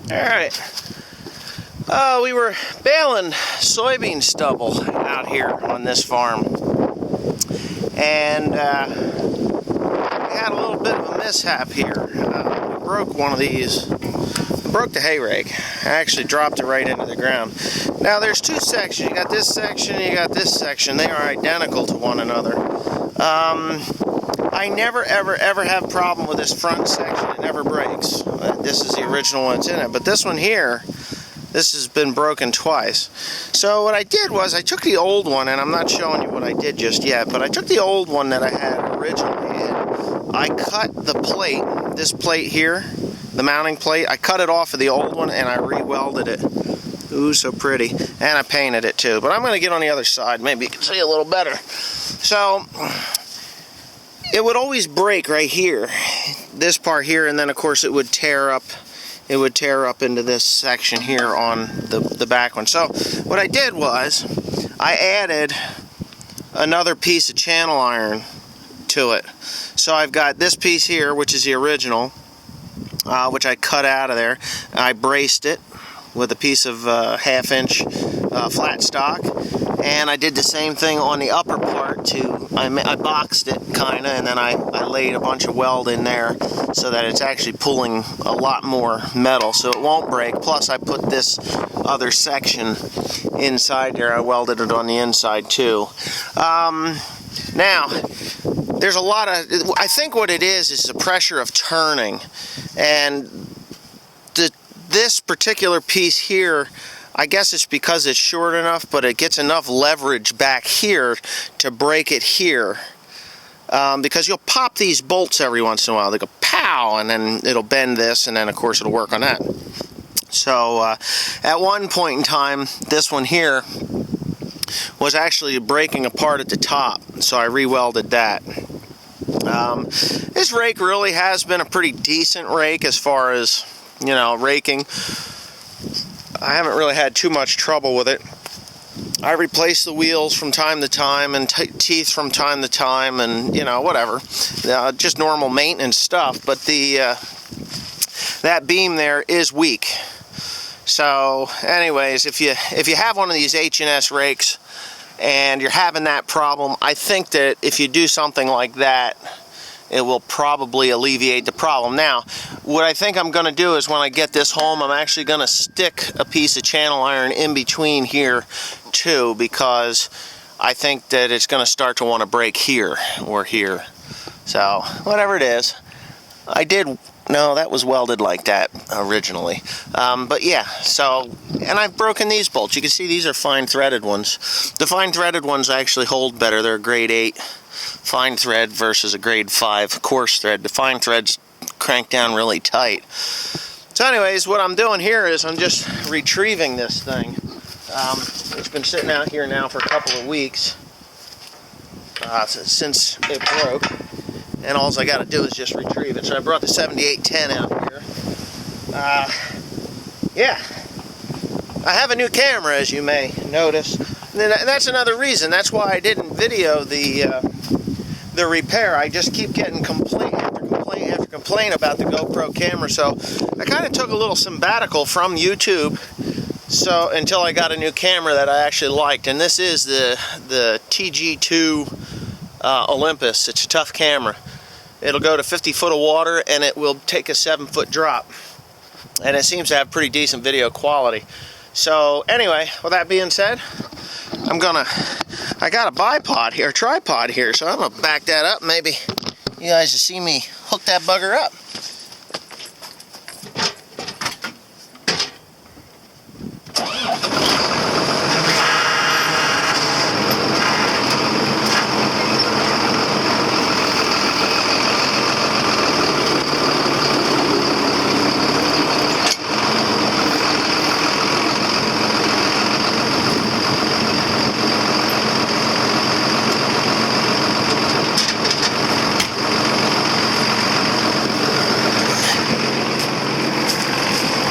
Alright, we were baling soybean stubble out here on this farm, and we had a little bit of a mishap here. We broke one of these, broke the hay rake. I actually dropped it right into the ground. Now there's two sections, you got this section and you got this section. They are identical to one another. I never ever have problem with this front section. It never breaks. This is the original one that's in it, but this one here, this has been broken twice. So what I did was I took the old one, and I'm not showing you what I did just yet, but I took the old one that I had originally and I cut the plate, this plate here, the mounting plate, I cut it off of the old one and I re-welded it. Ooh, so pretty. And I painted it too, but I'm going to get on the other side, maybe you can see a little better. So it would always break right here, this part here, and then of course it would tear up. It would tear up into this section here on the back one. So what I did was I added another piece of channel iron to it. So I've got this piece here, which is the original, which I cut out of there. I braced it with a piece of half-inch flat stock, and I did the same thing on the upper part too. I boxed it kinda, and then I laid a bunch of weld in there so that it's actually pulling a lot more metal so it won't break. Plus I put this other section inside there. I welded it on the inside too. Now there's a lot of, I think what it is the pressure of turning, and this particular piece here, I guess it's because it's short enough, but it gets enough leverage back here to break it here. Because you'll pop these bolts every once in a while. They go pow, and then it'll bend this, and then of course it'll work on that. So at one point in time, this one here was actually breaking apart at the top, so I re-welded that. This rake really has been a pretty decent rake as far as, you know, raking. I haven't really had too much trouble with it. I replace the wheels from time to time and teeth from time to time, and you know, whatever, just normal maintenance stuff. But the that beam there is weak. So anyways, if you have one of these H&S rakes and you're having that problem, I think that if you do something like that, it will probably alleviate the problem. Now, what I think I'm going to do is when I get this home, I'm actually going to stick a piece of channel iron in between here too, because I think that it's going to start to want to break here or here. So, whatever it is, I did, no, that was welded like that originally. But yeah, so, and I've broken these bolts. You can see these are fine threaded ones. The fine threaded ones actually hold better. They're a grade 8 fine thread versus a grade 5 coarse thread. The fine threads crank down really tight. So anyways, what I'm doing here is I'm just retrieving this thing. It's been sitting out here now for a couple of weeks since it broke, and all I got to do is just retrieve it. So I brought the 7810 out here. Yeah, I have a new camera, as you may notice. And that's another reason. That's why I didn't video the repair. I just keep getting complaint after complaint after complaint about the GoPro camera, so I kind of took a little sabbatical from YouTube, so until I got a new camera that I actually liked, and this is the TG2 Olympus. It's a tough camera. It'll go to 50 foot of water and it will take a 7-foot drop, and it seems to have pretty decent video quality. So anyway, with that being said, I got a bipod here, a tripod here, so I'm gonna back that up. Maybe you guys will see me hook that bugger up.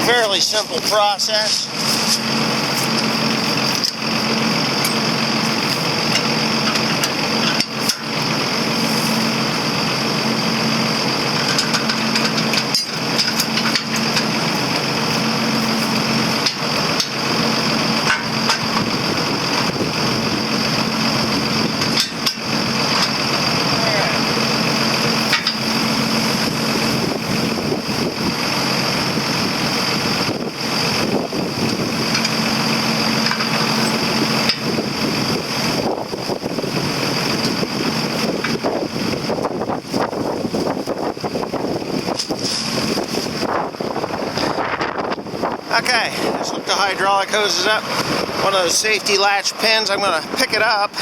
Fairly simple process. Okay, just hooked the hydraulic hoses up. One of those safety latch pins. I'm gonna pick it up,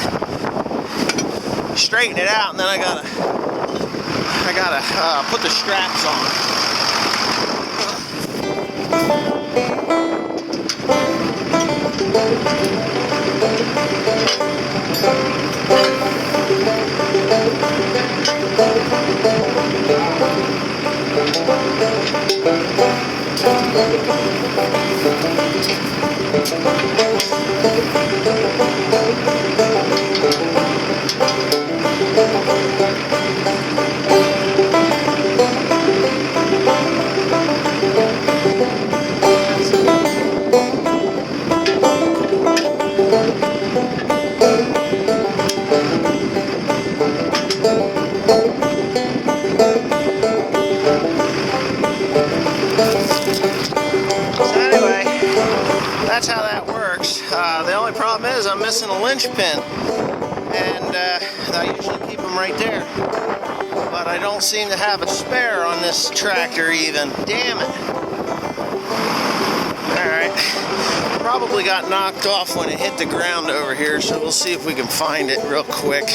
straighten it out, and then I gotta put the straps on. That's how that works. The only problem is I'm missing a linch pin, and I usually keep them right there, but I don't seem to have a spare on this tractor even. Damn it. Alright, probably got knocked off when it hit the ground over here, so we'll see if we can find it real quick.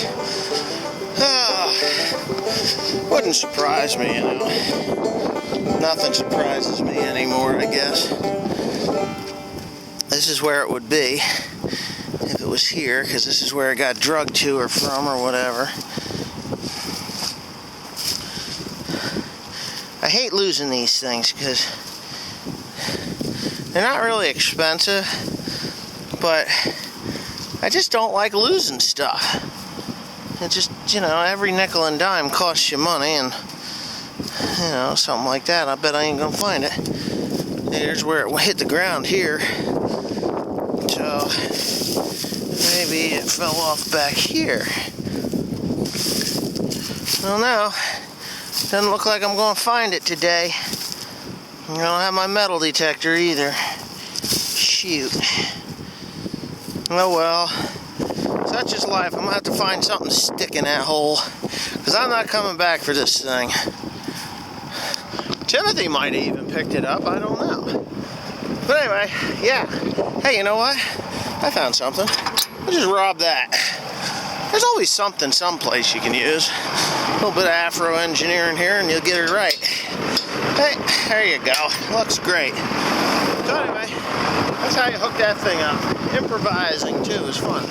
Wouldn't surprise me, you know. Nothing surprises me anymore, I guess. This is where it would be if it was here, because this is where it got drugged to or from or whatever. I hate losing these things because they're not really expensive, but I just don't like losing stuff. It just, you know, every nickel and dime costs you money, and, you know, something like that, I bet I ain't gonna find it. Here's where it hit the ground here. So maybe it fell off back here. I don't know. Doesn't look like I'm going to find it today. I don't have my metal detector either. Shoot. Oh well. Such is life. I'm going to have to find something to stick in that hole, because I'm not coming back for this thing. Timothy might have even picked it up. I don't know. But anyway, yeah. Hey, you know what? I found something. I just robbed that. There's always something someplace you can use. A little bit of Afro engineering here and you'll get it right. Hey, there you go. Looks great. So anyway, that's how you hook that thing up. Improvising too is fun.